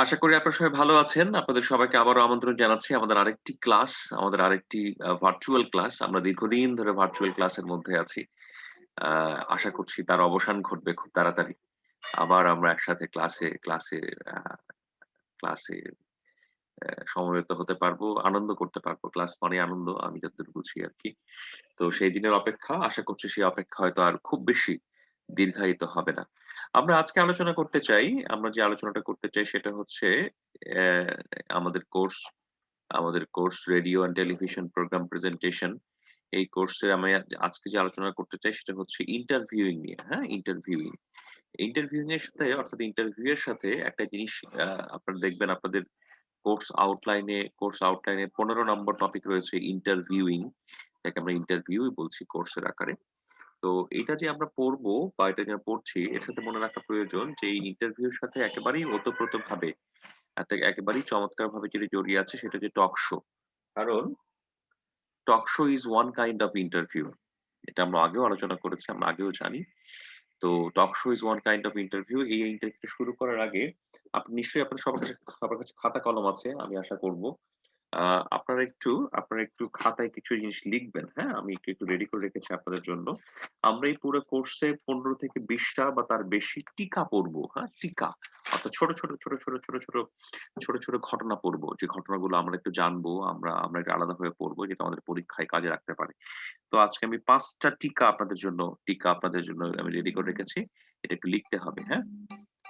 আশা করি আপনারা সবাই ভালো আছেন। আপনাদের সবাইকে আবারও আমন্ত্রণ জানাচ্ছি আমাদের আরেকটি ক্লাস, আমাদের আরেকটি ভার্চুয়াল ক্লাস। আমরা দীর্ঘদিন ধরে ভার্চুয়াল ক্লাসের মধ্যে আছি। আ আশা করছি তার অবসান ঘটবে খুব তাড়াতাড়ি। আবার আমরা একসাথে আ ক্লাসে সমবেত হতে পারবো, আনন্দ করতে পারবো। ক্লাস মানে আনন্দ, আমি যতদূর বুঝি আরকি। তো সেই দিনের অপেক্ষা, আশা করছি সেই অপেক্ষা হয়তো আর খুব বেশি দীর্ঘায়িত হবে না। আমরা আজকে আলোচনা করতে চাই, আমরা যে আলোচনাটা করতে চাই সেটা হচ্ছে অ্যা আমাদের course radio and television program presentation. এই কোর্সে আমি আজকে যে আলোচনা করতে চাই সেটা হচ্ছে ইন্টারভিউইং নিয়ে, হ্যাঁ? ইন্টারভিউইং। ইন্টারভিউইং এর সাথে অর্থাৎ ইন্টারভিউ এর সাথে একটা জিনিস আপনারা দেখবেন আপনাদের কোর্স আউটলাইনে ১৫ নম্বর টপিক রয়েছে ইন্টারভিউইং। এটাকে আমরা ইন্টারভিউই বলছি কোর্সের আকারে। তো এটা যে আমরা পড়বো বা এটা যে আমরা পড়ছি এর সাথে মনে রাখা প্রয়োজন যে এই ইন্টারভিউ এর সাথে একেবারেই ওতপ্রোতভাবে একেবারেই চমৎকারভাবে যেটি জড়িয়ে আছে সেটা হচ্ছে টক শো। কারণ talk show is one kind of interview. এটা আমরা আগেও আলোচনা করেছি, আমরা আগেও জানি। তো talk show is one kind of interview. এই ইন্টারভিউটা শুরু করার আগে আপনি নিশ্চয়ই সবার কাছে খাতা কলম আছে আমি আশা করব। আ আপনারা একটু খাতায় কিছু জিনিস লিখবেন, হ্যাঁ? আমি একটু রেডি করে রেখেছি আপনাদের জন্য। আমরা এই পুরো কোর্সে ১৫ থেকে ২০ টা বা তার বেশি টিকা পড়বো, হ্যাঁ? টিকা। অর্থাৎ ছোট ছোট ঘটনা পড়বো। যে ঘটনাগুলো আমরা একটু জানবো, আমরা একটু আলাদাভাবে পড়বো যেটা আমাদের পরীক্ষায় কাজে লাগতে পারে। তো আজকে আমি ৫ টা টিকা আপনাদের জন্য আমি রেডি করে রেখেছি। এটা একটু লিখতে হবে, হ্যাঁ?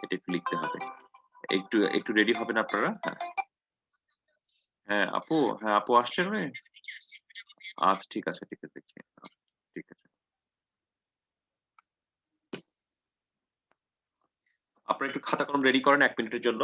এটা একটু লিখতে হবে। একটু রেডি হবেন আপনারা? হ্যাঁ। হ্যাঁ, আপু আসছেন? আচ্ছা ঠিক আছে দেখছি। ঠিক আছে। আপনারা একটু খাতা কলম রেডি করেন ১ মিনিটের জন্য।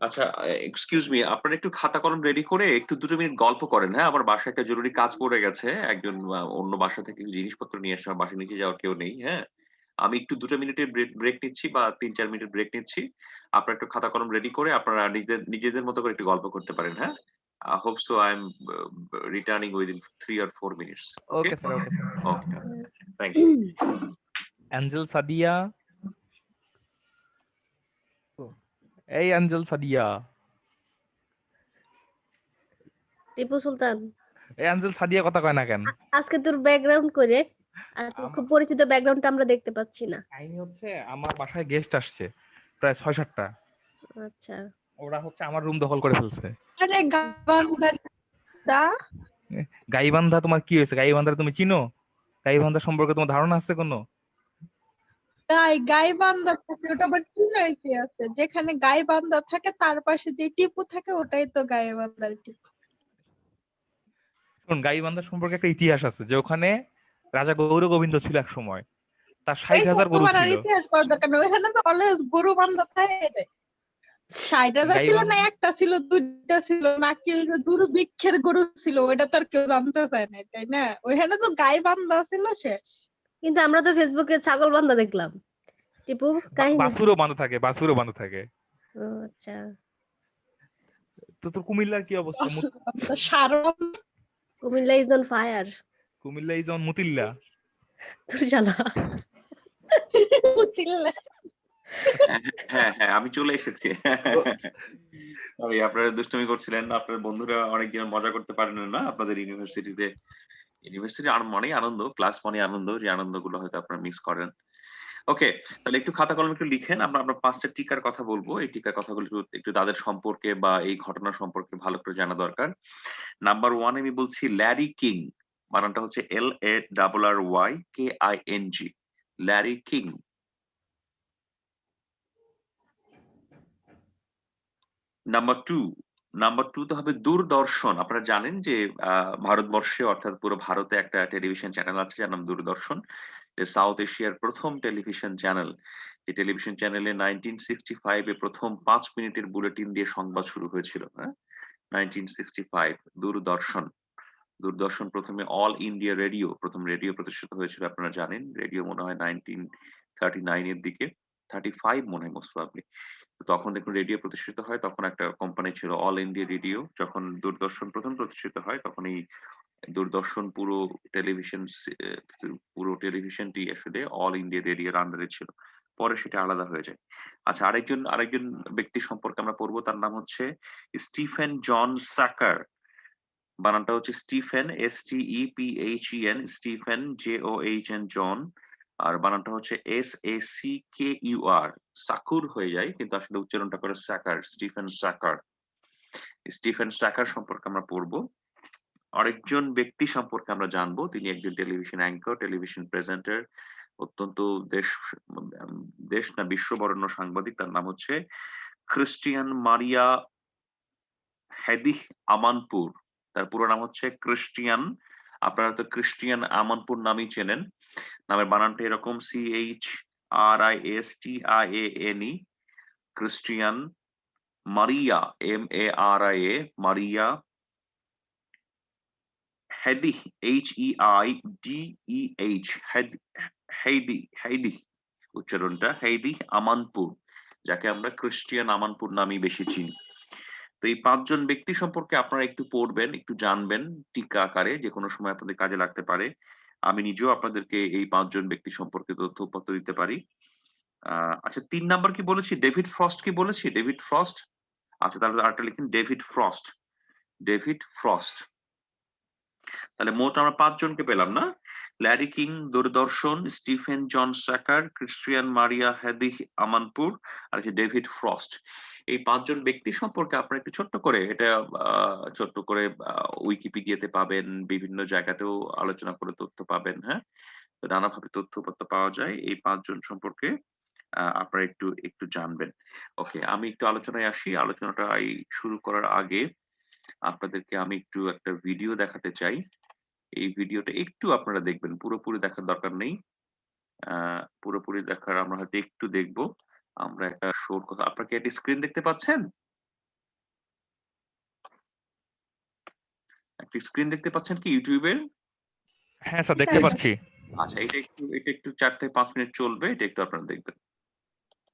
আচ্ছা, এক্সকিউজ মি, আপনারা একটু খাতা কলম রেডি করে একটু ২ টো মিনিট গল্প করেন, হ্যাঁ? আমার বাসায় একটা জরুরি কাজ পড়ে গেছে। একজন অন্য বাসা থেকে জিনিসপত্র নিয়ে আসছে। আমার বাসায় নিচে যাওয়ার কেউ নেই, হ্যাঁ? আমি একটু ২ টা মিনিটের ব্রেক নিচ্ছি বা ৩-৪ মিনিটের ব্রেক নিচ্ছি। আপনারা একটু খাতা কলম রেডি করে আপনারা নিজেদের মতো করে একটু গল্প করতে পারেন, হ্যাঁ? hope so I am returning within 3 or 4 minutes. Okay? Okay sir, okay sir. Okay. Thank you. Angel Sadia, এই অ্যাঞ্জেল সাদিয়া, টিপু সুলতান, এই অ্যাঞ্জেল সাদিয়া কথা কয় না কেন? আজকে তোর ব্যাকগ্রাউন্ড করে আজকে খুব পরিচিত ব্যাকগ্রাউন্ডটা আমরা দেখতে পাচ্ছি না। কাহিনী হচ্ছে আমার বাসায় গেস্ট আসছে প্রায় ৬-৭ টা। আচ্ছা, ওরা হচ্ছে আমার রুম দখল করে ফেলছে। আরে গাইবান্ধা গাইবান্ধা তোমার কি হয়েছে? গাইবান্ধা তুমি চিনো? গাইবান্ধা সম্পর্কে তোমার ধারণা আছে কোনো? গাইবান্ধা থাকে ওটা আবার কি কি আছে? যেখানে গাইবান্ধা থাকে তার পাশে যে টিপু থাকে ওটাই তো গাইবান্ধার টিপু। শোন, গাইবান্ধা সম্পর্কে একটা ইতিহাস আছে যে ওখানে রাজা গৌর গোবিন্দ ছিল এক সময়, তার ৬০,০০০ গরু তোমার আর ছিল। ইতিহাস করার দরকার নেই, ওখানে তো অলওয়েজ গরু বান্ধা থাকে। ৬০,০০০ ছিল না, একটা ছিল, দুইটা ছিল, নাকি দুর্ভিক্ষের গরু ছিল, ওইটা তো আর কেউ জানতে চায় না, তাই না? ওইখানে তো গাইবান্ধা ছিল শেষ। কিন্তু আমরা তো ফেসবুকে ছাগল বান্ধা দেখলাম। টিপু কাহিনী বাছুরও বাঁধা থাকে। ও আচ্ছা, তো তোর কুমিল্লার কি অবস্থা? সারম কুমিল্লা ইজ অন ফায়ার। কুমিল্লায় যেমন মুতিল্লা। তোর জ্বালা। হ্যাঁ, আমি চলে এসেছি। আপনারা দুষ্টুমি করছিলেন। আপনার বন্ধুরা অনেকদিন মজা করতে পারেন না আপনাদের ইউনিভার্সিটিতে। ইউনিভার্সিটি মানেই আনন্দ, ক্লাস মানেই আনন্দ। যে আনন্দগুলো হয়তো আপনারা মিস করেন। ওকে, তাহলে একটু খাতা কলমে একটু লিখেন। আমরা ৫ টা টিকার কথা বলবো। এই টিকার কথাগুলো একটু তাদের সম্পর্কে বা এই ঘটনা সম্পর্কে ভালো করে জানা দরকার। নাম্বার 1 আমি বলছি ল্যারি কিং। বানানটা হচ্ছে LARRYKING। Larry king. নাম্বার 2 তে হবে দূরদর্শন। আপনারা জানেন যে ভারতবর্ষে অর্থাৎ পুরো ভারতে একটা টেলিভিশন চ্যানেল আছে যার নাম দূরদর্শন। যে সাউথ এশিয়ার ১ম টেলিভিশন চ্যানেল। এই টেলিভিশন চ্যানেলে 1965 এ ১ম ৫ মিনিটের বুলেটিন দিয়ে সংবাদ শুরু হয়েছিল, হ্যাঁ? 1965 দূরদর্শন। দূরদর্শন প্রথমে অল ইন্ডিয়া রেডিও, প্রথম রেডিও প্রতিষ্ঠিত হয়েছিল আপনারা জানেন। রেডিও মনে হয় 1939 এর দিকে, 35 মনে হয় মোস্ট প্রবাবলি। তো তখন দেখুন রেডিও প্রতিষ্ঠিত হয়, তখন একটা কোম্পানি ছিল অল ইন্ডিয়া রেডিও। যখন দূরদর্শন প্রথম প্রতিষ্ঠিত হয় তখন এই দূরদর্শন পুরো টেলিভিশনটি আসলে অল ইন্ডিয়া রেডিওর আন্ডারে ছিল। পরে সেটা আলাদা হয়ে যায়। আচ্ছা, আরেকজন ব্যক্তি সম্পর্কে আমরা পড়বো, তার নাম হচ্ছে স্টিফেন জন সাকার। বানানটা হচ্ছে স্টিফেন, STEPHEN, স্টিফেন, JOHN, জন। আর বানানটা হচ্ছে SACKUR, সাকুর হয়ে যায় কিন্তু আসলে উচ্চারণটা করে সাকার, স্টিফেন সাকার। স্টিফেন সাকার সম্পর্কে আমরা পড়বো। আরেকজন ব্যক্তি সম্পর্কে আমরা জানবো, তিনি একজন টেলিভিশন অ্যাঙ্কর, টেলিভিশন প্রেজেন্টার, অত্যন্ত দেশ না বিশ্ববরেণ্য সাংবাদিক। তার নাম হচ্ছে ক্রিস্টিয়ান মারিয়া হেদিহ আমানপুর। তার পুরো নাম হচ্ছে ক্রিস্টিয়ান, আপনারা তো ক্রিস্টিয়ান আমানপুর নামেই চেনেন। নামের বানানটা এরকম CHRISTIANE, Christiane Maria, MARIA, Maria Heideh, HEIDEH, Heideh উচ্চারণটা, হেইদিহ আমানপুর, যাকে আমরা ক্রিস্টিয়ান আমানপুর নামেই বেশি চিনি। তো এই 5 জন ব্যক্তি সম্পর্কে আপনারা একটু পড়বেন, একটু জানবেন টিকা আকারে, যে কোনো সময় আপনাদের কাজে লাগতে পারে। আমি নিজেও আপনাদেরকে এই 5 জন ব্যক্তি সম্পর্কে তথ্য দিতে পারি। আচ্ছা, 3 নাম্বার কি বলেছি? ডেভিড ফ্রস্ট কি বলেছি? David frost. আচ্ছা, তাহলে আরেকটা লিখেন, ডেভিড ফ্রস্ট। David frost. তাহলে মোট আমরা 5 জনকে পেলাম না? ল্যারি কিং দূরদর্শন, স্টিফেন জন সাকার, ক্রিস্টিয়ান মারিয়া হেদিহ আমানপুর, আর হচ্ছে ডেভিড ফ্রস্ট। এই 5 জন ব্যক্তি সম্পর্কে আপনারা একটু ছোট্ট করে উইকিপিডিয়াতে পাবেন, বিভিন্ন জায়গাতেও আলোচনা করে তথ্য পাবেন। হ্যাঁ, তো নানাভাবে তথ্যপত্র পাওয়া যায় এই 5 জন সম্পর্কে। আপনারা একটু জানবেন। ওকে, আমি একটু আলোচনায় আসি। আলোচনাটা শুরু করার আগে আপনাদেরকে আমি একটু একটা ভিডিও দেখাতে চাই। এই ভিডিওটা একটু আপনারা দেখবেন, পুরোপুরি দেখার দরকার নেই। পুরোপুরি দেখার আমরা হয়তো একটু দেখবো। আমরা একটা শোর কথা, আপনারা কি একটা স্ক্রিন দেখতে পাচ্ছেন? একটা স্ক্রিন দেখতে পাচ্ছেন কি ইউটিউবের? হ্যাঁ স্যার, দেখতে পাচ্ছি। আচ্ছা, এটা একটু 4 থেকে 5 মিনিট চলবে, এটা একটু আপনারা দেখবেন।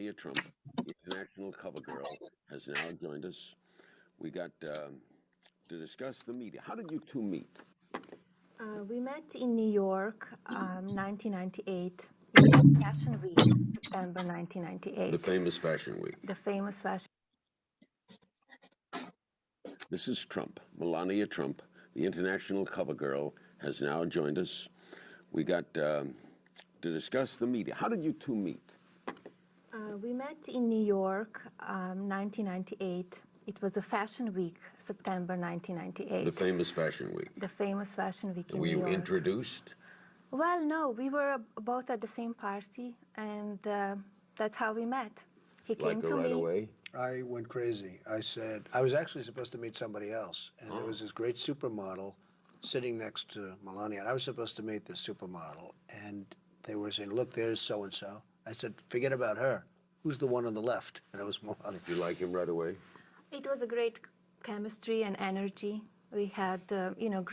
Melania Trump, international cover girl, has now joined us. We got to discuss the media. How did you two meet? We met in New York, 1998. It was Fashion Week, September 1998. The famous Fashion Week. The famous fashion. This is Trump. Melania Trump, the international cover girl, has now joined us. We got to discuss the media. How did you two meet? We met in New York, 1998. It was a Fashion Week, September 1998. The famous Fashion Week. The famous Fashion Week in Were New you York. introduced? Well, no, we were both at the same party, and that's how we met. He came Like to her right me. away? I went crazy. I said, I was actually supposed to meet somebody else, and there was this great supermodel sitting next to Melania. And I was supposed to meet this supermodel, and they were saying, look, there's so-and-so. I said, forget about her. Who's the one on the left? And it was Melania. You like him right away? It was a great chemistry and energy. We had,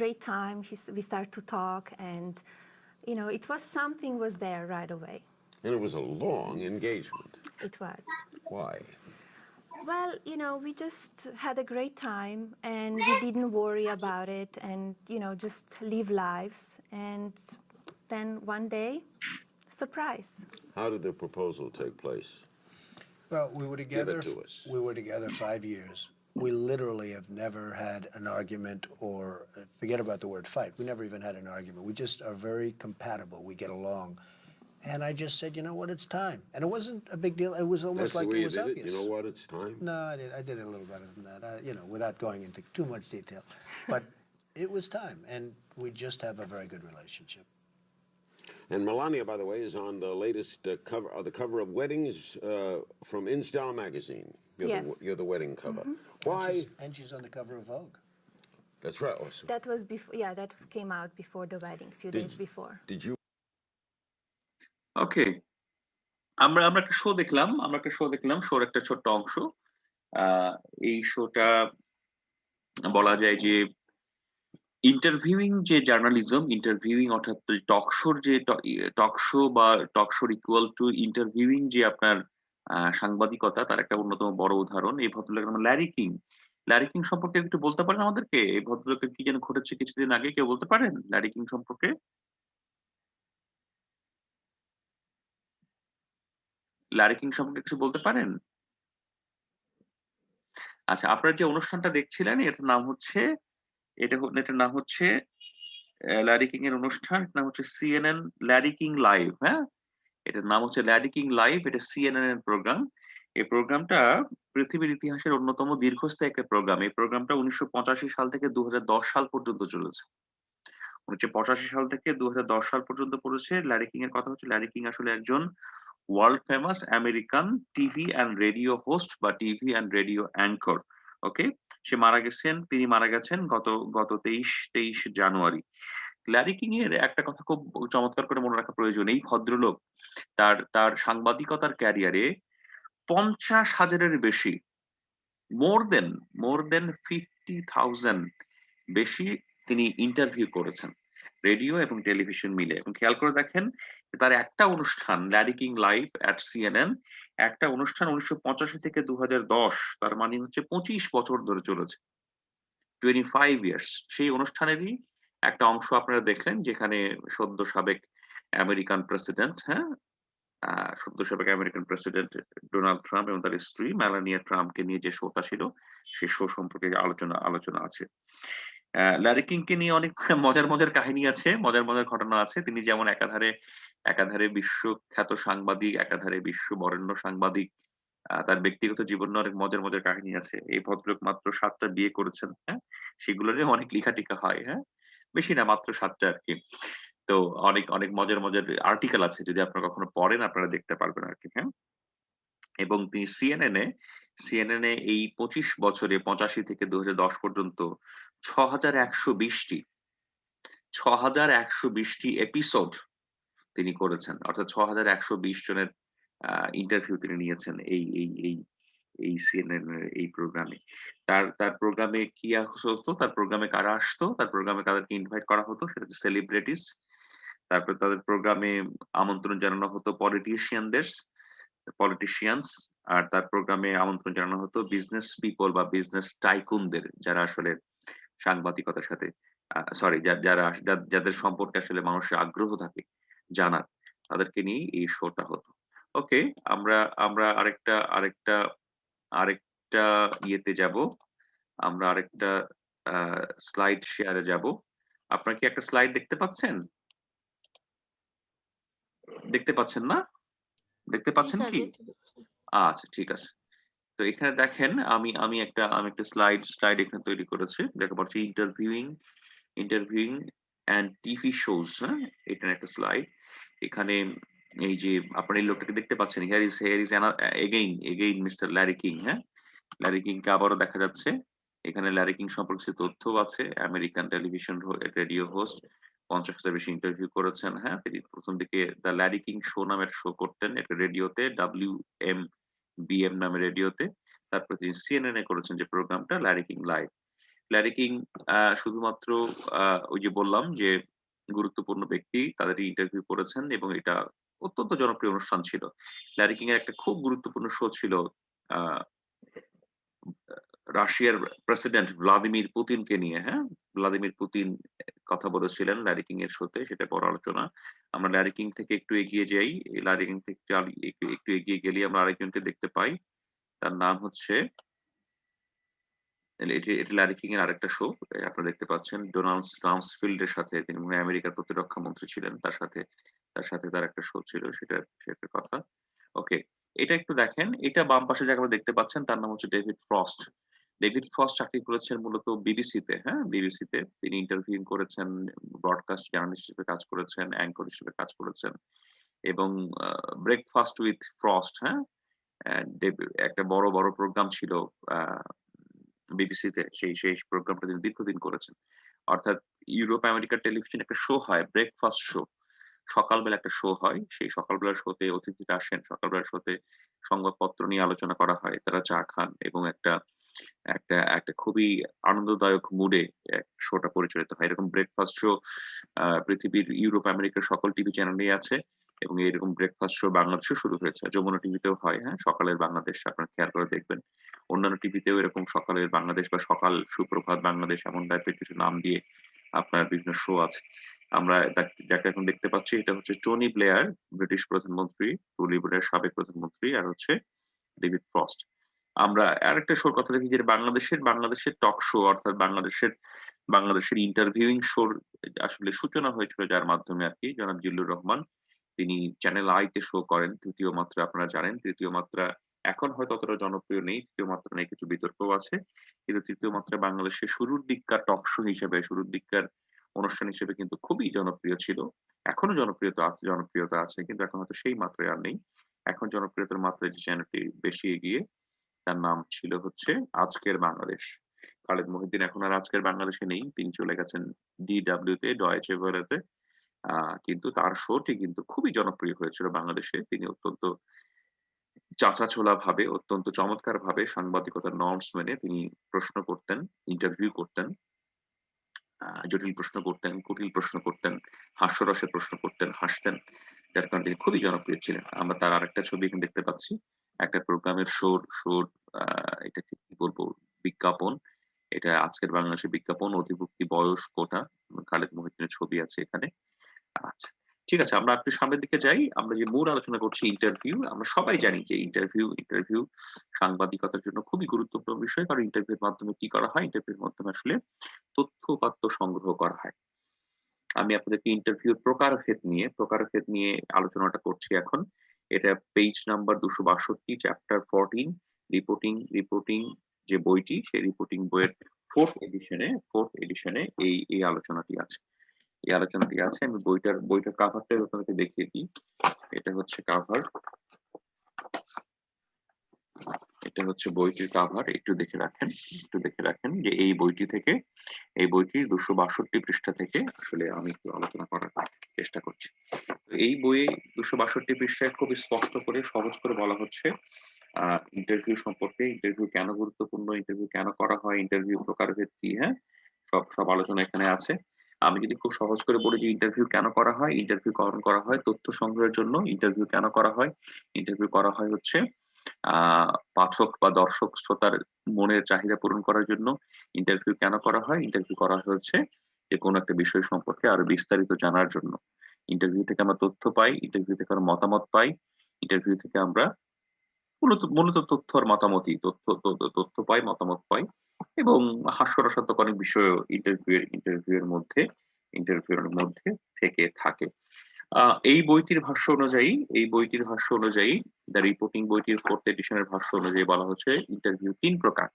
great time. We started to talk, and, it was something was there right away. And it was a long engagement. It was. Why? Well, we just had a great time, and we didn't worry about it, and, just live lives. And then one day, surprise. How did the proposal take place? Well, we were together. to us. We were together 5 years. We literally have never had an argument, or forget about the word fight. We never even had an argument. We just are very compatible. We get along. And I just said, you know what, it's time. And it wasn't a big deal. It was almost That's like the way it you was did obvious. it? You know what? It's time. No, I did it a little better than that, without going into too much detail. But it was time, and we just have a very good relationship. And Melania, by the way, is on the latest cover of Weddings from InStyle magazine. Yes. You're the wedding cover. Why? And she's on the cover of Vogue. That's right. Also. That was before, that came out before the wedding, a few days before. Did you? ওকে, আমরা একটা show দেখলাম। শোর একটা ছোট্ট অংশ। এই শোটা বলা যায় যে ইন্টারভিউইং যে জার্নালিজম, ইন্টারভিউইং অর্থাৎ টকশোর যে টকশো বা টকশোর ইকুয়াল টু ইন্টারভিউইং যে আপনার সাংবাদিকতা, তার একটা অন্যতম বড় উদাহরণ এই ভদ্রলোকের নাম ল্যারি কিং। ল্যারি কিং সম্পর্কে একটু বলতে পারেন আমাদেরকে? এই ভদ্রলোকের কি যেন ঘটেছে কিছুদিন আগে, কেউ বলতে পারেন ল্যারি কিং সম্পর্কে? ল্যারি কিং সম্পর্কে কিছু বলতে পারেন? আচ্ছা, আপনারা যে অনুষ্ঠানটা দেখছিলেন এটার নাম হচ্ছে ল্যারি কিং এর অনুষ্ঠান, এটার নাম হচ্ছে CNN ল্যারি কিং লাইভ, হ্যাঁ? এটার নাম হচ্ছে ল্যারি কিং লাইভ, এটা CNN এর প্রোগ্রাম। এই প্রোগ্রামটা পৃথিবীর ইতিহাসের অন্যতম দীর্ঘস্থায়ী একটা প্রোগ্রাম। এই প্রোগ্রামটা ১৯৮৫ সাল থেকে ২০১০ সাল পর্যন্ত চলেছে। ১৯৮৫ সাল থেকে ২০১০ সাল পর্যন্ত পড়েছে। ল্যারি কিং এর কথা হচ্ছে, ল্যারি কিং আসলে একজন world famous American TV and radio host বা টিভি অ্যান্ড রেডিও অ্যাঙ্কর। ওকে? তিনি মারা গেছেন গত গত ২৩ জানুয়ারি। ল্যারি কিং এর একটা কথা খুব চমৎকার করে মনে রাখা প্রয়োজন। এই ভদ্রলোক তার তার সাংবাদিকতার ক্যারিয়ারে ৫০,০০০ এর বেশি, মোর দেন 50,000 বেশি তিনি ইন্টারভিউ করেছেন। রেডিও এবং টেলিভিশন মিলে। এবং খেয়াল করে দেখেন তার একটা অনুষ্ঠান ল্যারি কিং লাইভ এট CNN, একটা অনুষ্ঠান ১৯৮৫ থেকে ২০১০, তার মানে হচ্ছে ২৫ বছর ধরে চলেছে। 25 ইয়ার্স। সেই অনুষ্ঠানেরই একটা অংশ আপনারা দেখলেন যেখানে সদ্য সাবেক আমেরিকান প্রেসিডেন্ট, হ্যাঁ? সদ্য সাবেক আমেরিকান প্রেসিডেন্ট ডোনাল্ড ট্রাম্প এবং তার স্ত্রী মেলানিয়া ট্রাম্পকে নিয়ে যে শোটা ছিল, সেই শো সম্পর্কে আলোচনা আছে। ল্যারি কিংকে নিয়ে অনেক মজার কাহিনী আছে, মজার ঘটনা আছে। তিনি যেমন একাধারে বিশ্বখ্যাত সাংবাদিক, একাধারে বিশ্ব বরেণ্য সাংবাদিক। তার ব্যক্তিগত জীবনে অনেক মজার কাহিনী আছে। এই ভদ্রলোক মাত্র ৭ টা বিয়ে করেছেন, হ্যাঁ? সেগুলোরই অনেক লেখা-টেখা হয়, হ্যাঁ? বেশি না, মাত্র ৭ টা আরকি। তো অনেক মজার আর্টিকেল আছে। যদি আপনারা কখনো পড়েন আপনারা দেখতে পারবেন আরকি, হ্যাঁ? এবং তিনি CNN এ এই ২৫ বছরে ৮৫ থেকে ২০১০ পর্যন্ত ৬,১২০ টি এপিসোড তিনি করেছেন। অর্থাৎ ৬,১২০ জনের ইন্টারভিউ তিনি নিয়েছেন এই CNN এর এই প্রোগ্রামে। তার প্রোগ্রামে কি হতো? তার প্রোগ্রামে কারা আসতো? তার প্রোগ্রামে কাদেরকে ইনভাইট করা হতো? সেটা হচ্ছে সেলিব্রিটিস। তারপরে তাদের প্রোগ্রামে আমন্ত্রণ জানানো হতো পলিটিশিয়ানস, আর তার প্রোগ্রামে আমন্ত্রণ জানানো হতো বিজনেস পিপল বা বিজনেস টাইকুনদের, যারা আসলে সাংবাদিকতার সাথে সরি যাদের সম্পর্কে আসলে মানুষের আগ্রহ থাকে জানার, তাদেরকে নিয়েই এই শোটা হতো। ওকে, আমরা আমরা আরেকটা আরেকটা ইয়েতে যাব। আমরা আরেকটা স্লাইড শেয়ারে যাব। আপনারা কি একটা স্লাইড দেখতে পাচ্ছেন? দেখতে পাচ্ছেন না? দেখতে জি পাচ্ছেন স্যার, কি? দেখতে পাচ্ছি। আচ্ছা, ঠিক আছে। তো এখানে দেখেন আমি একটা স্লাইড এখানে তৈরি করেছি। যাকে বলা হচ্ছে ইন্টারভিউইং অ্যান্ড টিভি শোজ, হ্যাঁ? এটার একটা স্লাইড। এখানে এই যে আপনারা এই লোকটাকে দেখতে পাচ্ছেন। Here is again mister Larry king, হ্যাঁ? ল্যারি কিংকে আবারও দেখা যাচ্ছে। এখানে ল্যারি কিং সম্পর্কে কিছু তথ্যও আছে। আমেরিকান টেলিভিশন রেডিও হোস্ট, ৫০,০০০ বেশি ইন্টারভিউ করেছেন, হ্যাঁ? তিনি ১ম দিকে দ্য ল্যারি কিং শো নামের শো করতেন। এটা রেডিওতে WMBM নামে রেডিওতে। তারপরে তিনি CNN এ করেছেন যে প্রোগ্রামটা Larry king live. Larry king শুধুমাত্র আ ওই যে বললাম যে গুরুত্বপূর্ণ ব্যক্তি তাদেরই ইন্টারভিউ করেছেন এবং এটা অত্যন্ত জনপ্রিয় অনুষ্ঠান ছিল। ল্যারি কিং এর একটা খুব গুরুত্বপূর্ণ শো ছিল আ রাশিয়ার প্রেসিডেন্ট ভ্লাদিমির পুতিনকে নিয়ে, হ্যাঁ? ভ্লাদিমির পুতিন কথা বলেছিলেন ল্যারি কিং এর শোতে, সেটা পরে আলোচনা। আমরা ল্যারি কিং থেকে একটু এগিয়ে যাই। এই ল্যারি কিং থেকে একটু এগিয়ে গেলেই আমরা আরেকজনকে দেখতে পাই। তার নাম হচ্ছে এটা ল্যারি কিং এর আরেকটা শো। আপনারা দেখতে পাচ্ছেন ডোনাল্ড রামসফিল্ড এর সাথে, তিনি মনে হয় আমেরিকার প্রতিরক্ষা মন্ত্রী ছিলেন। তার সাথে তার একটা শো ছিল, সেটার কথা। ওকে, এটা একটু দেখেন। এটা বাম পাশে যাকে আপনারা দেখতে পাচ্ছেন তার নাম হচ্ছে ডেভিড ফ্রস্ট। ডেভিড ফ্রস্ট চাকরি করেছেন মূলত বিবিসিতে, হ্যাঁ? বিবিসিতে তিনি ইন্টারভিউ করেছেন, ব্রডকাস্ট জার্নালিস্ট হিসেবে কাজ করেছেন, অ্যাঙ্কর হিসেবে কাজ করেছেন এবং ব্রেকফাস্ট উইথ ফ্রস্ট, হ্যাঁ? একটা বড় প্রোগ্রাম ছিল আ বিবিসিতে। সেই প্রোগ্রামটা তিনি দীর্ঘদিন করেছেন। অর্থাৎ ইউরোপ আমেরিকার টেলিভিশনে একটা শো হয়, ব্রেকফাস্ট শো। সকালবেলা একটা শো হয়। সেই সকালবেলার শোতে অতিথিরা আসেন। সকালবেলার শোতে সংবাদপত্র নিয়ে আলোচনা করা হয়। তারা চা খান এবং একটা একটা একটা খুবই আনন্দদায়ক মুডে শোটা পরিচালিত হয়। এরকম ব্রেকফাস্ট শো পৃথিবীর ইউরোপ, আমেরিকার সকল টিভি চ্যানেলেই আছে এবং এরকম ব্রেকফাস্ট শো বাংলাদেশেও শুরু হয়েছে। যমুনা টিভিতেও হয়, হ্যাঁ? সকালের বাংলাদেশ আপনারা খেয়াল করে দেখবেন। অন্যান্য টিভিতেও এরকম সকালের বাংলাদেশ বা সকাল সুপ্রভাত বাংলাদেশ এমন টাইপের কিছু নাম দিয়ে আপনার বিভিন্ন শো আছে। আমরা যাকে এখন দেখতে পাচ্ছি এটা হচ্ছে টনি ব্লেয়ার, ব্রিটিশ প্রধানমন্ত্রী, টলিউডের সাবেক প্রধানমন্ত্রী আর হচ্ছে ডেভিড ফ্রস্ট। আমরা আরেকটা শোর কথা দেখি যে বাংলাদেশের টক শো অর্থাৎ বাংলাদেশের ইন্টারভিউইং শোর আসলে সূচনা হয়েছিল যার মাধ্যমে আরকি জনাব জিল্লুর রহমান। তিনি চ্যানেল আই তে শো করেন। 'তৃতীয় মাত্রা' আপনারা জানেন। 'তৃতীয় মাত্রা' এখন হয়তো অতটা জনপ্রিয় নেই। 'তৃতীয় মাত্রা' নিয়ে কিছু বিতর্কও আছে। কিন্তু 'তৃতীয় মাত্রা' বাংলাদেশের শুরুর দিককার টক শো হিসেবে, শুরুর দিককার অনুষ্ঠান হিসেবে কিন্তু খুবই জনপ্রিয় ছিল। এখনো জনপ্রিয়তা আছে কিন্তু এখন হয়তো সেই মাত্রায় আর নেই। এখন জনপ্রিয়তার মাত্রায় যে চ্যানেলটি বেশি এগিয়ে তার নাম ছিল হচ্ছে 'আজকের বাংলাদেশ'। খালেদ মহিউদ্দিন এখন আর 'আজকের বাংলাদেশে' নেই। তিনি চলে গেছেন DW তে, ডয়েচে ওয়েলেতে। আ কিন্তু তার শোটি কিন্তু খুবই জনপ্রিয় হয়েছিল বাংলাদেশে। তিনি অত্যন্ত চাঁচাছোলাভাবে, অত্যন্ত চমৎকারভাবে সাংবাদিকতার নরমস মেনে তিনি প্রশ্ন করতেন, ইন্টারভিউ করতেন। জটিল প্রশ্ন করতেন, কুটিল প্রশ্ন করতেন, হাস্যরসের প্রশ্ন করতেন, হাসতেন। যার কারণে তিনি খুবই জনপ্রিয় ছিলেন। আমরা তার আরেকটা ছবি এখানে দেখতে পাচ্ছি। একটা প্রোগ্রামের শোর আ এটাকে কি বলবো? বিজ্ঞাপন। এটা আজকের বাংলাদেশের বিজ্ঞাপন, অধিভুক্তি, বয়স, কোটা। খালেদ মহিউদ্দিনের ছবি আছে এখানে। আচ্ছা। ঠিক আছে, আমরা একটু সামনের দিকে যাই। আমরা যে মূল আলোচনা করছি ইন্টারভিউ। আমরা সবাই জানি যে ইন্টারভিউ সাংবাদিকতার জন্য খুবই গুরুত্বপূর্ণ বিষয়। কারণ ইন্টারভিউর মাধ্যমে কি করা হয়? ইন্টারভিউর মাধ্যমে আসলে তথ্য-উপাত্ত সংগ্রহ করা হয়। আমি আপনাদেরকে ইন্টারভিউর প্রকারভেদ নিয়ে আলোচনাটা করছি এখন। এটা পেজ নাম্বার ২৬২ চ্যাপ্টার 14 রিপোর্টিং যে বইটি, সেই রিপোর্টিং বইয়ের 4th এডিশনে এই আলোচনাটি আছে। এই আলোচনাটি আছে। আমি বইটার কাভারটা আপনাদেরকে দেখিয়ে দিই। এটা হচ্ছে কাভার। এটা হচ্ছে বইটির কাভার। একটু দেখে রাখেন যে এই বইটির ২৬২ পৃষ্ঠা থেকে আসলে আমি একটু আলোচনা করার চেষ্টা করছি। তো এই বইয়ে ২৬২ পৃষ্ঠায় খুবই স্পষ্ট করে সহজ করে বলা হচ্ছে ইন্টারভিউ সম্পর্কে, ইন্টারভিউ কেন গুরুত্বপূর্ণ, ইন্টারভিউ কেন করা হয়, ইন্টারভিউ প্রকারভেদ কি, হ্যাঁ? সব আলোচনা এখানে আছে। আমি যদি খুব সহজ করে বলি যে ইন্টারভিউ কেন করা হয়? ইন্টারভিউ করা হয় তথ্য সংগ্রহের জন্য। ইন্টারভিউ কেন করা হয়? ইন্টারভিউ করা হয় হচ্ছে আ পাঠক বা দর্শক শ্রোতার মনের চাহিদা পূরণ করার জন্য। ইন্টারভিউ কেন করা হয়? ইন্টারভিউ করা হচ্ছে যে কোনো একটা বিষয় সম্পর্কে আরো বিস্তারিত জানার জন্য। ইন্টারভিউ থেকে আমরা তথ্য পাই, ইন্টারভিউ থেকে আমরা মতামত পাই, ইন্টারভিউ থেকে আমরা মূলত তথ্য আর মতামতই। তথ্য পাই, মতামত পাই এবং হাস্যরসাত্মক অনেক বিষয়ও ইন্টারভিউয়ের মধ্যে থেকে থাকে। আ এই বইটির ভাষ্য অনুযায়ী দ্য রিপোর্টিং বইটির 4th এডিশনের ভাষ্য অনুযায়ী বলা হচ্ছে ইন্টারভিউ ৩ প্রকার।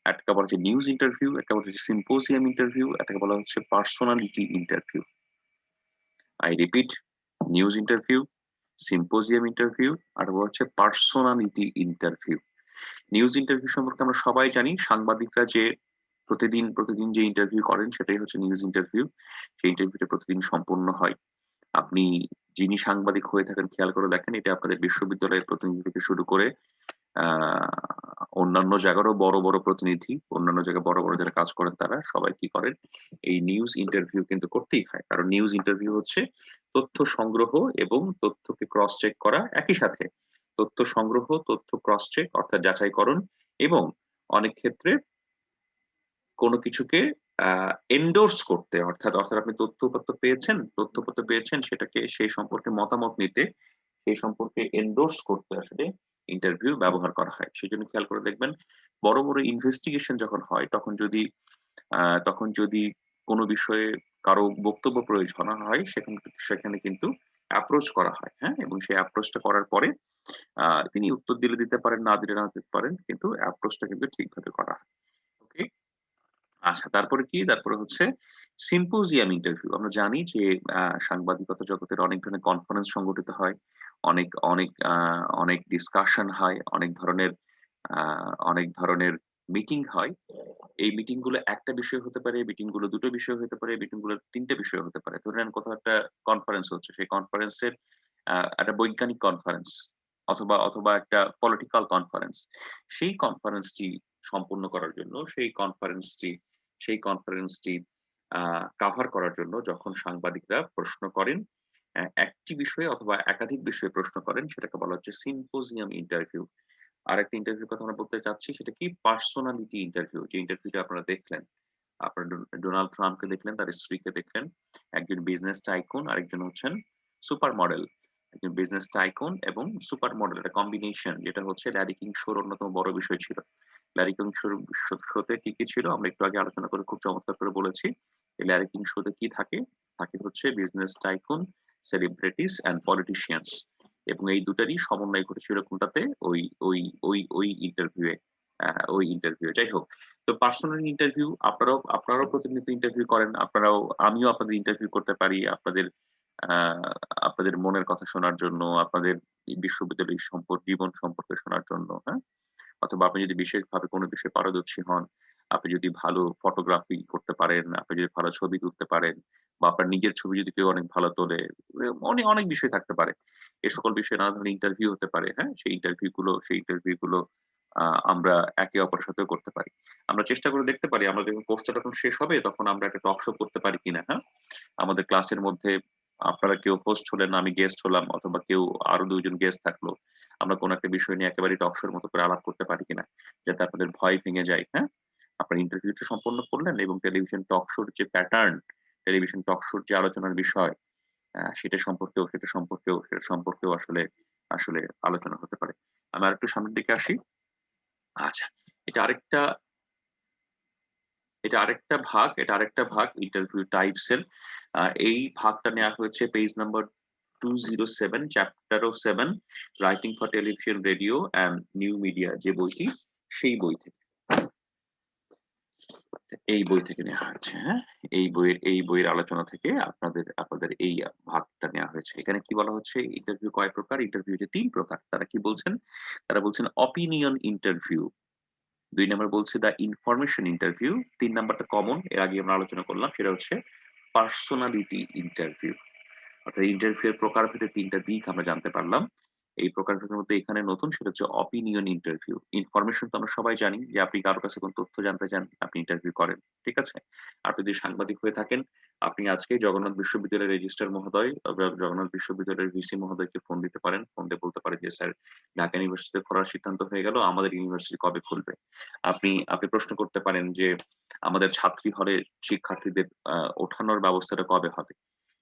একটা বলা হচ্ছে নিউজ ইন্টারভিউ, একটা বলা হচ্ছে সিম্পোজিয়াম ইন্টারভিউ, এটাকে বলা হচ্ছে personality interview. I repeat, news interview, symposium interview আর হচ্ছে পার্সোনালিটি ইন্টারভিউ। নিউজ ইন্টারভিউ সম্পর্কে আমরা সবাই জানি সাংবাদিকরা যে প্রতিদিন যে ইন্টারভিউ করেন সেটাই হচ্ছে নিউজ ইন্টারভিউ। সেই ইন্টারভিউটা প্রতিদিন সম্পন্ন হয়। আপনি যিনি সাংবাদিক হয়ে থাকেন খেয়াল করে দেখেন এটা আপনাদের বিশ্ববিদ্যালয়ের প্রতিনিধি থেকে শুরু করে অন্যান্য জায়গারও বড় প্রতিনিধি, অন্যান্য জায়গায় বড় যারা কাজ করেন তারা সবাই কি করেন? এই নিউজ ইন্টারভিউ কিন্তু করতেই হয়। কারণ নিউজ ইন্টারভিউ হচ্ছে তথ্য সংগ্রহ এবং তথ্যকে ক্রস চেক করা একই সাথে। তথ্য সংগ্রহ, তথ্য ক্রস চেক অর্থাৎ যাচাইকরণ এবং অনেক ক্ষেত্রে কোনো কিছুকে এন্ডোর্স করতে অর্থাৎ আপনি তথ্য পেয়েছেন সেটাকে সেই সম্পর্কে মতামত নিতে, সেই সম্পর্কে এন্ডোর্স করতে আসলে ইন্টারভিউ ব্যবহার করা হয়। সেজন্য খেয়াল করে দেখবেন বড় ইনভেস্টিগেশন যখন হয় তখন যদি কোনো বিষয়ে কারো বক্তব্য প্রয়োজন হয় সেখানে কিন্তু অ্যাপ্রোচ করা হয়, হ্যাঁ? এবং সেই অ্যাপ্রোচটা করার পরে তিনি উত্তর দিতে পারেন, না দিলে না দিতে পারেন। কিন্তু অ্যাপ্রোচটা কিন্তু ঠিকভাবে করা হয়। ওকে? আচ্ছা তারপরে হচ্ছে সিম্পোজিয়াম ইন্টারভিউ। আমরা জানি যে সাংবাদিকতা জগতের অনেক ধরনের কনফারেন্স সংগঠিত হয়। অনেক ডিসকাশন হয়, অনেক ধরনের মিটিং হয়। এই মিটিং গুলো একটা বিষয় হতে পারে, মিটিং গুলো ২ টো বিষয় হতে পারে, মিটিং গুলো ৩ টে বিষয় হতে পারে। ধরে নেন কোথাও একটা কনফারেন্স হচ্ছে। সেই কনফারেন্সের একটা বৈজ্ঞানিক কনফারেন্স অথবা একটা পলিটিক্যাল কনফারেন্স। সেই কনফারেন্সটি সম্পূর্ণ করার জন্য সেই কনফারেন্সটি কাভার করার জন্য যখন সাংবাদিকরা প্রশ্ন করেন, একটি বিষয়ে অথবা একাধিক বিষয়ে প্রশ্ন করেন, সেটাকে বলা হচ্ছে সিম্পোজিয়াম ইন্টারভিউ। আরেকটা ইন্টারভিউর কথা আমরা বলতে চাচ্ছি, সেটা কি পার্সোনালিটি ইন্টারভিউ। যে ইন্টারভিউটা আপনারা দেখলেন, আপনারা ডোনাল্ড ট্রাম্পকে দেখলেন, তার স্ত্রীকে দেখলেন, একজন বিজনেস টাইকুন, আরেকজন হচ্ছেন সুপার মডেল। একজন বিজনেস টাইকুন এবং সুপার মডেল, একটা কম্বিনেশন, যেটা হচ্ছে ল্যারি কিং শোর অন্যতম বড় বিষয় ছিল। ল্যারি কিং শোতে কি কি ছিল আমরা একটু আগে আলোচনা করে খুব চমৎকার করে বলেছি। এই ল্যারি কিং শোতে কি থাকে? থাকে হচ্ছে business tycoon, celebrities and politicians, এবং এই দুটারই সমন্বয় ঘটেছিল কোনটাতে? ওই ওই ওই ইন্টারভিউ। যাই হোক, তো পার্সোনাল ইন্টারভিউ আপনারাও প্রতিনিয়ত ইন্টারভিউ করেন, আমিও আপনাদের ইন্টারভিউ করতে পারি আপনাদের মনের কথা শোনার জন্য, আপনাদের এই বিশ্ববিদ্যালয় জীবন সম্পর্কে শোনার জন্য, হ্যাঁ? অথবা আপনি যদি বিশেষভাবে কোনো বিষয়ে পারদর্শী হন, আপনি যদি ভালো ফটোগ্রাফি করতে পারেন, আপনি যদি ভালো ছবি তুলতে পারেন, বা আপনার নিজের ছবি যদি কেউ অনেক ভালো তোলে, অনেক অনেক বিষয় থাকতে পারে। এ সকল বিষয়ে নানা ধরনের ইন্টারভিউ হতে পারে, হ্যাঁ? সেই ইন্টারভিউগুলো আমরা একে অপরের সাথেও করতে পারি। আমরা চেষ্টা করে দেখতে পারি, আমরা যখন কোর্সটা যখন শেষ হবে তখন আমরা একটা টক শো করতে পারি কিনা, হ্যাঁ? আমাদের ক্লাসের মধ্যে আপনারা কেউ হোস্ট হলেন, আমি গেস্ট হলাম, অথবা কেউ আরো ২ জন গেস্ট থাকলো। আমরা কোনো একটা বিষয় নিয়ে একেবারে টক শোর মতো করে আলাপ করতে পারি কিনা, যাতে আপনাদের ভয় ভেঙে যায়, হ্যাঁ? আপনার ইন্টারভিউটা সম্পন্ন করলেন এবং টেলিভিশন টক শোর যে প্যাটার্ন, টেলিভিশন টক শোর যে আলোচনার বিষয়, সেটা সম্পর্কেও আসলে আসলে আলোচনা হতে পারে। আমি আরেকটু সামনের দিকে আসি। আচ্ছা, এটা আরেকটা এটা আরেকটা ভাগ ইন্টারভিউ টাইপস এর। এই ভাগটা নেওয়া হয়েছে page number 207, chapter 7, writing for television, radio and new media, যে বইটি, সেই বই থেকে নেওয়া হয়েছে, হ্যাঁ? এই বইয়ের আলোচনা থেকে আপনাদের এই ভাগটা নেওয়া হয়েছে। এখানে কি বলা হচ্ছে? ইন্টারভিউ কয় প্রকার? ইন্টারভিউ যে ৩ প্রকার। তারা কি বলছেন? তারা বলছেন অপিনিয়ন ইন্টারভিউ। ২ নাম্বার বলছে দ্য ইনফরমেশন ইন্টারভিউ। ৩ নাম্বারটা কমন, এর আগে আমরা আলোচনা করলাম, সেটা হচ্ছে পার্সোনালিটি ইন্টারভিউ। অর্থাৎ ইন্টারভিউ এর প্রকারভেদে ৩ টা দিক আমরা জানতে পারলাম। এই প্রকারভেদের মধ্যে এখানে নতুন, সেটা হচ্ছে অপিনিয়ন ইন্টারভিউ। ইনফরমেশন তো আমরা সবাই জানি যে আপনি কারো কাছে কোন তথ্য জানতে চান, আপনি ইন্টারভিউ করেন। ঠিক আছে? আপনি যদি সাংবাদিক হয়ে থাকেন, আপনি আজকে জগন্নাথ বিশ্ববিদ্যালয়ের রেজিস্ট্রার মহোদয়, জগন্নাথ বিশ্ববিদ্যালয়ের ভিসি মহোদয়কে ফোন দিতে পারেন। ফোন দিয়ে বলতে পারেন যে, "স্যার, ঢাকা ইউনিভার্সিটিতে খোলার সিদ্ধান্ত হয়ে গেল। আমাদের ইউনিভার্সিটি কবে খুলবে?" আপনি প্রশ্ন করতে পারেন যে, "আমাদের ছাত্রী হলে শিক্ষার্থীদের ওঠানোর ব্যবস্থাটা কবে হবে?"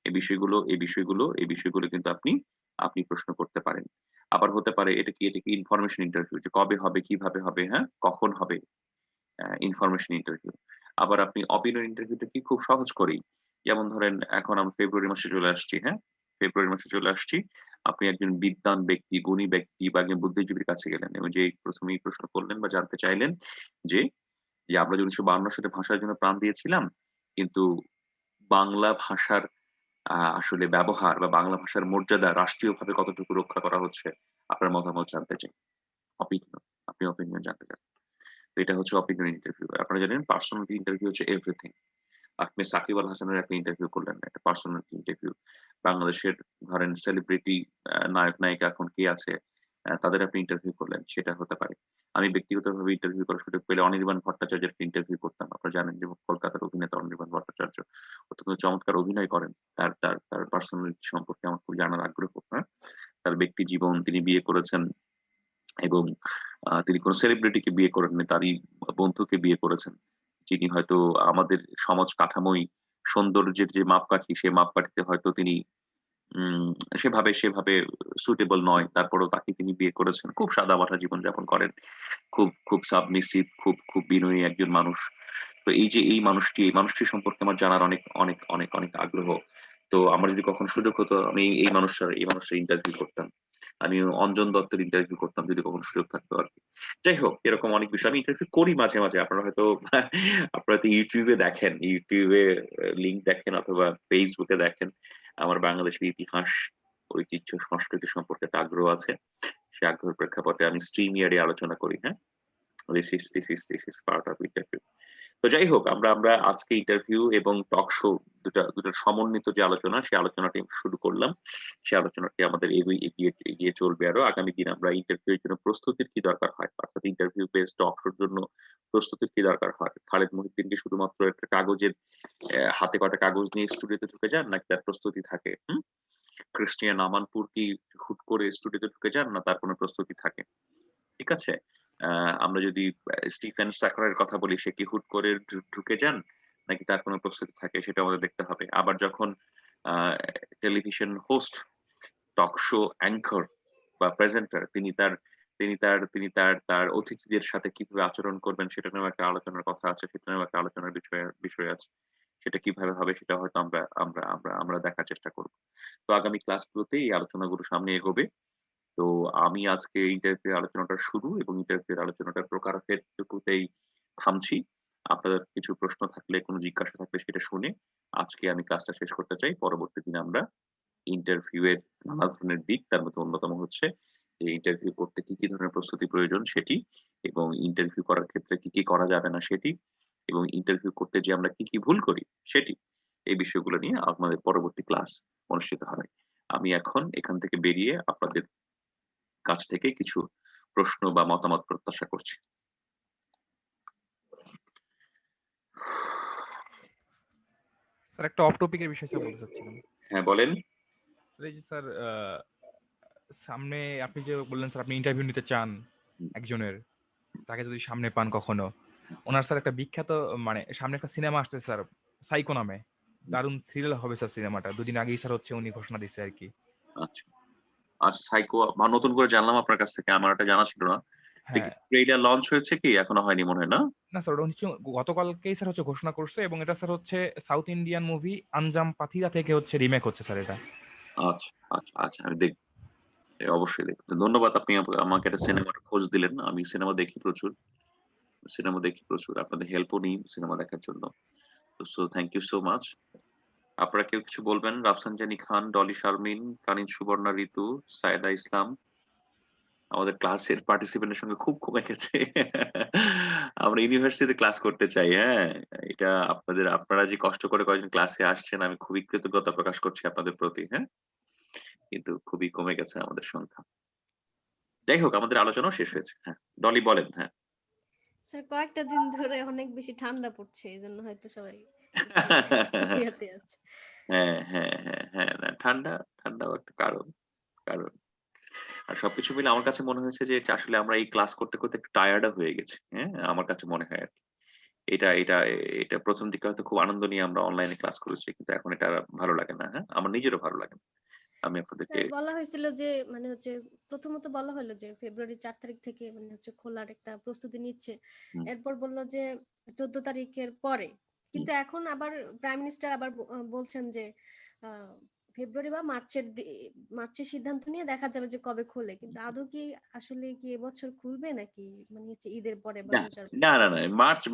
এই বিষয়গুলো কিন্তু আপনি প্রশ্ন করতে পারেন। আবার হতে পারে এটা কি ইনফরমেশন ইন্টারভিউ, যে কবে হবে, কিভাবে হবে, হ্যাঁ? কখন হবে? Information interview. আবার আপনি অপিনিয়ন ইন্টারভিউটা কি? খুব সহজ করেই। যেমন ধরেন, এখন আমরা ফেব্রুয়ারি মাসে চলে আসছি, হ্যাঁ? ফেব্রুয়ারি মাসে চলে আসছি। আপনি একজন বিদ্বান ব্যক্তি, গুণী ব্যক্তি বা একজন বুদ্ধিজীবীর কাছে গেলেন এবং যে ১ম এই প্রশ্ন করলেন বা জানতে চাইলেন যে, আমরা যে ১৯৫২ সালে ভাষার জন্য প্রাণ দিয়েছিলাম, কিন্তু বাংলা ভাষার আসলে ব্যবহার বা বাংলা ভাষার মর্যাদা রাষ্ট্রীয়ভাবে কতটুকু রক্ষা করা হচ্ছে, আপনার মতামত জানতে চাই। অপিনিয়ন, আপনি অপিনিয়ন জানতে চান। তো এটা হচ্ছে অপিনিয়ন ইন্টারভিউ। আপনারা জানেন পার্সোনালিটি ইন্টারভিউ হচ্ছে এভরিথিং। আপনি সাকিব আল হাসানের একটা ইন্টারভিউ করলেন, একটা পার্সোনালিটি ইন্টারভিউ। বাংলাদেশের ধরেন সেলিব্রিটি নায়ক-নায়িকা এখন কে আছে, তাদের আপনি ইন্টারভিউ করলেন, সেটা হতে পারে। আমি ব্যক্তিগতভাবে ইন্টারভিউ করার সুযোগ পেলে অনির্বাণ ভট্টাচার্যের ইন্টারভিউ করতাম। আপনারা জানেন যে কলকাতার অভিনেতা অনির্বাণ ভট্টাচার্য অত্যন্ত চমৎকার অভিনয় করেন। তার পার্সোনালিটি সম্পর্কে আমার খুব জানার আগ্রহ, হ্যাঁ? তার ব্যক্তি জীবন, তিনি বিয়ে করেছেন এবং তিনি কোন সেলিব্রিটিকে বিয়ে করেননি, তারই বন্ধুকে বিয়ে করেছেন। যিনি হয়তো আমাদের সমাজ কাঠামোই সৌন্দর্যের যে মাপকাঠি, সেই মাপকাঠিতে হয়তো তিনি উম সেভাবে সুইটেবল নয়। তারপরেও তাকে তিনি বিয়ে করেছেন। খুব সাদামাটা জীবনযাপন করেন। খুব সাবমিসিভ, খুব বিনয়ী একজন মানুষ। তো এই মানুষটি সম্পর্কে আমার জানার অনেক আগ্রহ। তো আমার যদি কখনো সুযোগ হতো, আমি এই মানুষটার ইন্টারভিউ করতাম। আমি অঞ্জন দত্তের ইন্টারভিউ করতাম যদি কখনো সুযোগ থাকতো আরকি। যাই হোক, এরকম অনেক বিষয় আমি ইন্টারভিউ করি মাঝে। আপনারা হয়তো YouTube এ দেখেন। YouTube এ লিঙ্ক দেখেন অথবা Facebook এ দেখেন। আমার বাংলাদেশের ইতিহাস, ঐতিহ্য, সংস্কৃতি সম্পর্কে একটা আগ্রহ আছে। সে আগ্রহের প্রেক্ষাপটে আমি StreamYard এ আলোচনা করি, হ্যাঁ? This is part of interview. তো যাই হোক, আমরা আমরা আজকে ইন্টারভিউ এবং টক শো দুটার সমন্বিত যে আলোচনা, সেই আলোচনাটি শুরু করলাম। সেই আলোচনাটি আমাদের এগিয়ে এগিয়ে চলবে আরো। আগামী দিন আমরা ইন্টারভিউ এর জন্য প্রস্তুতির কি দরকার হয়, অর্থাৎ ইন্টারভিউ বেসড টক শোর জন্য প্রস্তুতির কি দরকার হয়। খালেদ মহিউদ্দিন কি শুধুমাত্র একটা কাগজের হাতে কটা কাগজ নিয়ে স্টুডিওতে ঢুকে যান, নাকি তার প্রস্তুতি থাকে? ক্রিস্টিয়ান আমানপুর কি হুট করে স্টুডিওতে ঢুকে যান, না তার কোনো প্রস্তুতি থাকে? ঠিক আছে? আমরা যদি স্টিফেন সাকারের কথা বলি, সে কি হুট করে ঢুকে যান, নাকি তার কোনো প্রস্তুতি থাকে, সেটা আমাদের দেখতে হবে। আবার যখন a television host, talk show anchor বা প্রেজেন্টার, তিনি তার অতিথিদের সাথে কিভাবে আচরণ করবেন, সেটা নিয়েও একটা আলোচনার কথা আছে, সেটা নিয়েও একটা আলোচনার বিষয় আছে। সেটা কিভাবে হবে, সেটা হয়তো আমরা আমরা আমরা আমরা দেখার চেষ্টা করব। তো আগামী ক্লাসগুলোতে এই আলোচনাগুলো সামনে এগোবে। তো আমি আজকে ইন্টারভিউ আলোচনাটা শুরু এবং ইন্টারভিউ আলোচনাটার প্রকারভেদ টুকুতেই থামছি। আপনাদের কিছু প্রশ্ন থাকলে, কোনো জিজ্ঞাসা থাকলে সেটা শুনে আজকে আমি ক্লাসটা শেষ করতে চাই। পরবর্তী দিনে আমরা ইন্টারভিউ এর নানা ধরনের দিক, তার মধ্যে অন্যতম হচ্ছে যে ইন্টারভিউ করতে কি ধরনের প্রস্তুতি প্রয়োজন সেটি, এবং ইন্টারভিউ করার ক্ষেত্রে কি করা যাবে না সেটি, এবং ইন্টারভিউ করতে যেয়ে আমরা কি ভুল করি সেটি। এই বিষয়গুলো নিয়ে আমাদের পরবর্তী ক্লাস অনুষ্ঠিত হবে। আমি এখন এখান থেকে বেরিয়ে আপনাদের কাছ থেকে কিছু প্রশ্ন বা মতামত প্রত্যাশা করছি। স্যার একটা অফ টপিকের বিষয় স্যার বলতে চাচ্ছিলাম। হ্যাঁ, বলেন। স্যার এই যে স্যার সামনে আপনি যে বললেন স্যার আপনি ইন্টারভিউ নিতে চান একজনের, তাকে যদি সামনে পান কখনো, ওনার স্যার একটা বিখ্যাত মানে সামনে একটা সিনেমা আসছে স্যার, সাইকো নামে, দারুণ থ্রিলার হবে স্যার সিনেমাটা। দুদিন আগেই স্যার হচ্ছে উনি ঘোষণা দিচ্ছে আর কি। আচ্ছা, আচ্ছা, সাইকো নতুন করে জানলাম আপনার কাছ থেকে। আমার এটা জানা ছিল না। হ্যাঁ, ট্রেইলার লঞ্চ হয়েছে কি? এখনো হয়নি মনে হয়, না? না স্যার ওটা হচ্ছে গতকালকেই স্যার হচ্ছে ঘোষণা করছে, এবং এটা স্যার হচ্ছে সাউথ ইন্ডিয়ান মুভি আনজাম পাথিরা থেকে হচ্ছে রিমেক হচ্ছে স্যার এটা। আচ্ছা, আচ্ছা, আচ্ছা, আমি দেখব। অবশ্যই দেখব। তো ধন্যবাদ, আপনি আমাকে একটা সিনেমার খোঁজ দিলেন। আমি সিনেমা দেখি প্রচুর। আপনাদের হেল্পও নিই সিনেমা দেখার জন্য। So thank you so much. আপনারা কেউ কিছু বলবেন? রাফসানজানি খান, ডলি শারমিন, কানিন সুবর্ণা ঋতু, সায়েদা ইসলাম। আমাদের ক্লাসের পার্টিসিপেন্টের সঙ্গে খুব কমে গেছে। আমরা ইউনিভার্সিটিতে ক্লাস করতে চাই, হ্যাঁ? এটা আপনারা যে কষ্ট করে কয়েকজন ক্লাসে আসছেন, আমি খুবই কৃতজ্ঞতা প্রকাশ করছি আপনাদের প্রতি, হ্যাঁ? কিন্তু খুবই কমে গেছে আমাদের সংখ্যা। যাই হোক, আমাদের আলোচনাও শেষ হয়েছে। হ্যাঁ, ডলি বলেন, হ্যাঁ। স্যার কয়েকটা দিন ধরে অনেক বেশি ঠান্ডা পড়ছে, এজন্য হয়তো সবাই একটু ইয়াতে আছে। হ্যাঁ, না, ঠান্ডাও একটা কারণ। আর সবকিছু মিলে আমার কাছে মনে হয়েছে যে আসলে আমরা এই ক্লাস করতে একটু টায়ার্ড হয়ে গেছি। হ্যাঁ? আমার কাছে মনে হয় আরকি। এটা এটা এটা ১ম দিকে হয়তো খুব আনন্দ নিয়ে আমরা অনলাইনে ক্লাস করেছি। কিন্তু এখন এটা আর ভালো লাগে না। হ্যাঁ? আমার নিজেরও ভালো লাগে না। আমি আপনাদেরকে স্যার বলা হয়েছিল যে মানে হচ্ছে প্রথমত বলা হলো যে ফেব্রুয়ারি 4 তারিখ থেকে মানে হচ্ছে খোলার একটা প্রস্তুতি নিচ্ছে। হুম, এরপর বলল যে 14 তারিখের পরে। হুম। কিন্তু এখন আবার প্রাইম মিনিস্টার আবার বলছেন যে আহ, ফেব্রুয়ারি বা মার্চের সিদ্ধান্ত নিয়ে দেখা যাবে যে কবে খোলে। কিন্তু আদৌ কি আসলে কি এবছর খুলবে নাকি মানে হচ্ছে ঈদের পরে বা না, রোজার না, পরে? না, না।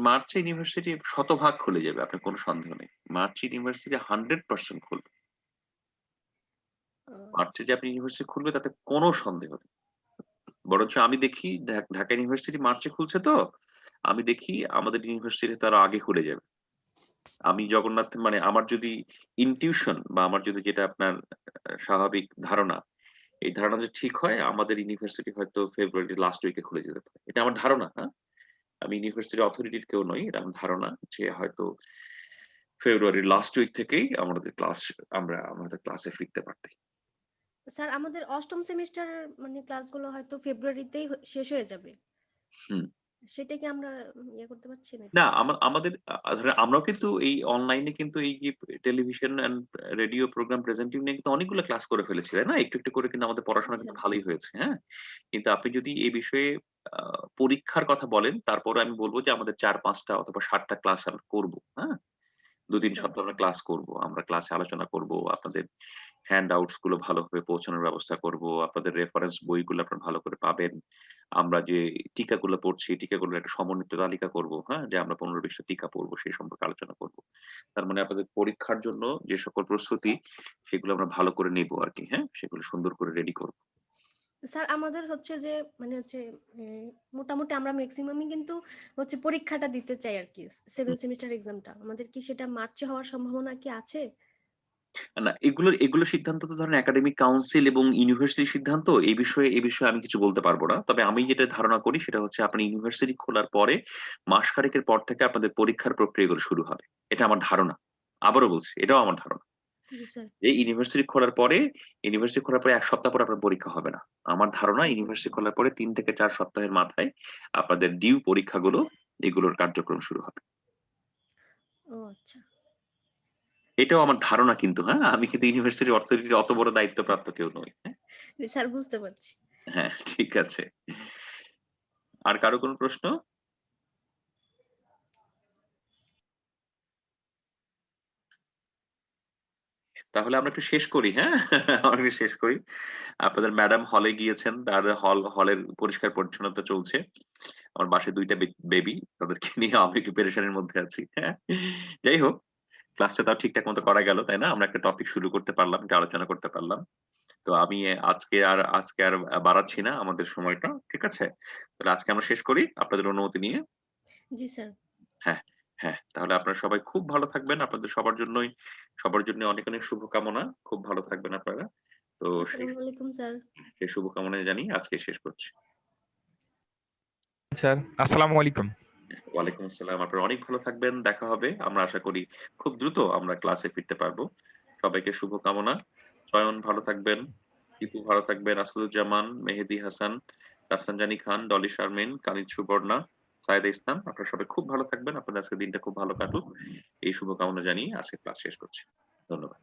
মার্চে ইউনিভার্সিটি শতভাগ খুলে যাবে। আপনার কোনো সন্দেহ নেই। মার্চে ইউনিভার্সিটি 100% খুলবে। মার্চে আচ্ছা। যে আপনি ইউনিভার্সিটি খুলবে তাতে কোনো সন্দেহ নেই। বরঞ্চ আমি দেখি ঢাকা ইউনিভার্সিটি মার্চে খুলছে তো, আমি দেখি আমাদের ইউনিভার্সিটি তার আগে খুলে যাবে। আমি জগন্নাথ মানে আমার যদি ইনটিউশন বা আমার যদি যেটা আপনার স্বাভাবিক ধারণা, এই ধারণা যদি ঠিক হয়, আমাদের ইউনিভার্সিটি হয়তো ফেব্রুয়ারির লাস্ট উইকে খুলে যেতে পারে। এটা আমার ধারণা, হ্যাঁ? আমি ইউনিভার্সিটি অথরিটির কেউ নই। এটা আমার ধারণা যে হয়তো ফেব্রুয়ারির লাস্ট উইক থেকেই আমাদের ক্লাসে ফিরতে পারতেই। স্যার আমাদের অষ্টম সেমিস্টার মানে ক্লাসগুলো হয়তো ফেব্রুয়ারিতেই শেষ হয়ে যাবে। হুম। সেটা কি আমরা ইয়ে করতে পারছি না না, একটু? আমাদের ধরেন আমরাও কিন্তু এই অনলাইনে কিন্তু এই যে television and radio program presenting নিয়ে কিন্তু অনেকগুলো ক্লাস করে ফেলেছি, তাই না? একটু করে কিন্তু আমাদের পড়াশোনা আচ্ছা। কিন্তু ভালোই হয়েছে, হ্যাঁ? কিন্তু আপনি যদি এই বিষয়ে পরীক্ষার কথা বলেন, তারপরে আমি বলব যে আমাদের ৪-৫ টা অথবা ৭ টা ক্লাস আমরা করব, হ্যাঁ? ২-৩ আচ্ছা। সপ্তাহ আমরা ক্লাস করব। আমরা ক্লাসে আলোচনা করব। আপনাদের হ্যান্ড আউটস গুলো ভালোভাবে পৌঁছানোর ব্যবস্থা করব। আপনাদের রেফারেন্স বইগুলো আপনারা ভালো করে পাবেন। আমরা যে টিকাগুলো পড়ছি, টিকাগুলোর একটা সমন্বিত তালিকা করব, হ্যাঁ? যে আমরা ১৫-২০ টা টিকা পড়ব, সেই সম্পর্কে আলোচনা করব। তার মানে আপনাদের পরীক্ষার জন্য যে সকল প্রস্তুতি, সেগুলো আমরা ভালো করে নিব আরকি, হ্যাঁ? সেগুলো সুন্দর করে রেডি করব। স্যার আমাদের হচ্ছে যে মানে হচ্ছে মোটামুটি আমরা ম্যাক্সিমামই কিন্তু হচ্ছে পরীক্ষাটা দিতে চাই আর কি, 7 সেমিস্টার এক্সামটা আমাদের কি সেটা মার্চে হওয়ার সম্ভাবনা কি আছে? না, এগুলো সিদ্ধান্ত তো ধরেন একাডেমিক কাউন্সিল এবং ইউনিভার্সিটির সিদ্ধান্ত। এই বিষয়ে আমি কিছু বলতে পারব না। তবে আমি যেটা ধারণা করি সেটা হচ্ছে আপনি ইউনিভার্সিটি খোলার পরে মাসখানেকের পর থেকে আপনাদের পরীক্ষার প্রক্রিয়াগুলো শুরু হবে। এটা আমার ধারণা। আবারও বলছি, এটাও আমার ধারণা। জি স্যার। যে ইউনিভার্সিটি খোলার পরে ১ সপ্তাহ পরে আপনার পরীক্ষা হবে না। আমার ধারণা ইউনিভার্সিটি খোলার পরে ৩ থেকে ৪ সপ্তাহের মাথায় আপনাদের ডিউ পরীক্ষাগুলো এগুলোর কার্যক্রম শুরু হবে। ও আচ্ছা। এটাও আমার ধারণা কিন্তু, হ্যাঁ? আমি কিন্তু ইউনিভার্সিটি অথরিটির অত বড় দায়িত্বপ্রাপ্ত কেউ নই। হ্যাঁ? জি স্যার, বুঝতে পারছি। হ্যাঁ, ঠিক আছে। আর কারো কোনো প্রশ্ন? তাহলে আমরা একটু শেষ করি, হ্যাঁ? আমরা একটু শেষ করি। আপনাদের ম্যাডাম হলে গিয়েছেন। তার হলের পরিষ্কার পরিচ্ছন্নতা চলছে। আমার বাসায় ২ টা বেবি। তাদেরকে নিয়ে আমি একটু পেরেশানির মধ্যে আছি। হ্যাঁ? যাই হোক, ক্লাসটা তাও ঠিকঠাক মতো করা গেল, তাই না? আমরা একটা টপিক শুরু করতে পারলাম, একটা আলোচনা করতে পারলাম। তো আমি আজকে আর বাড়াচ্ছি না আমাদের সময়টা। ঠিক আছে? তাহলে আজকে আমরা শেষ করি আপনাদের অনুমতি নিয়ে। জি স্যার। হ্যাঁ, হ্যাঁ। তাহলে আপনারা সবাই খুব ভালো থাকবেন। আপনাদের সবার জন্য অনেক, অনেক শুভকামনা। খুব ভালো থাকবেন আপনারা। তো আসসালামু আলাইকুম স্যার। সেই শুভকামনা জানিয়ে আজকে শেষ করছি। স্যার আসসালামু আলাইকুম। ওয়ালাইকুম আসসালাম। আপনারা অনেক ভালো থাকবেন। দেখা হবে। আমরা আশা করি খুব দ্রুত আমরা ক্লাসে ফিরতে পারবো। সবাইকে শুভকামনা। চয়ন ভালো থাকবেন, টিপু ভালো থাকবেন, আসাদুজ্জামান, মেহেদী হাসান, রাফসানজানি খান, ডলি শারমিন, কানিজ সুবর্ণা, সায়েদা ইসলাম। আপনারা সবাই খুব ভালো থাকবেন। আপনাদের আজকের দিনটা খুব ভালো কাটুক। এই শুভকামনা জানিয়ে আজকে ক্লাস শেষ করছি। ধন্যবাদ।